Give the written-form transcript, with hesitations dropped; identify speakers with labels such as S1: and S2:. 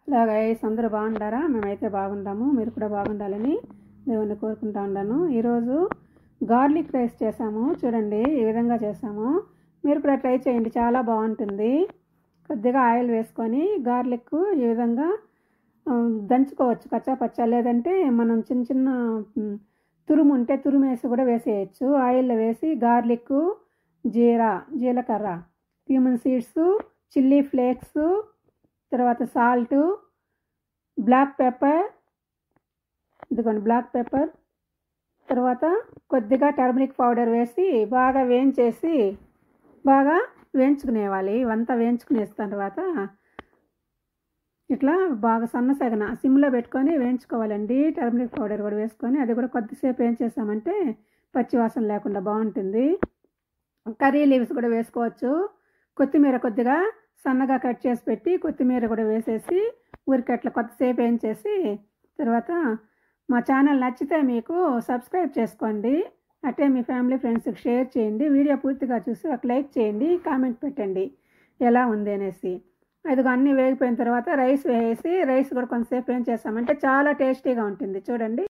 S1: Guys అందరూ బాగుంటారా? మేమైతే బాగుంటాము. మీరు కూడా బాగుండాలని దేవుణ్ణి కోరుకుంటా ఉన్నాను. ఈరోజు గార్లిక్ రైస్ చేసాము. చూడండి ఈ విధంగా చేసాము. మీరు కూడా ట్రై చేయండి, చాలా బాగుంటుంది. కొద్దిగా ఆయిల్ వేసుకొని గార్లిక్ ఈ విధంగా దంచుకోవచ్చు కచ్చా పచ్చా, లేదంటే మనం చిన్న చిన్న తురుము ఉంటే తురుమేసి కూడా వేసేయచ్చు. ఆయిల్లో వేసి గార్లిక్, జీలకర్ర, క్యూమన్ సీడ్స్, చిల్లీ ఫ్లేక్స్, తర్వాత సాల్టు, బ్లాక్ పెప్పర్, ఇదిగోండి బ్లాక్ పెప్పర్, తర్వాత కొద్దిగా టర్మరిక్ పౌడర్ వేసి బాగా వేయించుకునేవాలి. ఇవంతా వేయించుకునేసిన తర్వాత ఇట్లా బాగా సన్నసగన సిమ్లో పెట్టుకొని వేయించుకోవాలండి. టర్మరిక్ పౌడర్ కూడా వేసుకొని అది కూడా కొద్దిసేపు ఏం చేసామంటే పచ్చివాసన లేకుండా బాగుంటుంది. కర్రీ లీవ్స్ కూడా వేసుకోవచ్చు. కొత్తిమీర కొద్దిగా సన్నగా కట్ చేసి పెట్టి కొత్తిమీర కూడా వేసేసి ఊరికి అట్లా కొద్దిసేపు ఏం చేసి తర్వాత మా ఛానల్ నచ్చితే మీకు సబ్స్క్రైబ్ చేసుకోండి. అట్టే మీ ఫ్యామిలీ ఫ్రెండ్స్కి షేర్ చేయండి. వీడియో పూర్తిగా చూసి ఒక లైక్ చేయండి, కామెంట్ పెట్టండి ఎలా ఉంది అనేసి. ఇదిగో అన్నీ వేగిపోయిన తర్వాత రైస్ వేసి రైస్ కూడా కొంతసేపు ఏం చేస్తామంటే చాలా టేస్టీగా ఉంటుంది. చూడండి.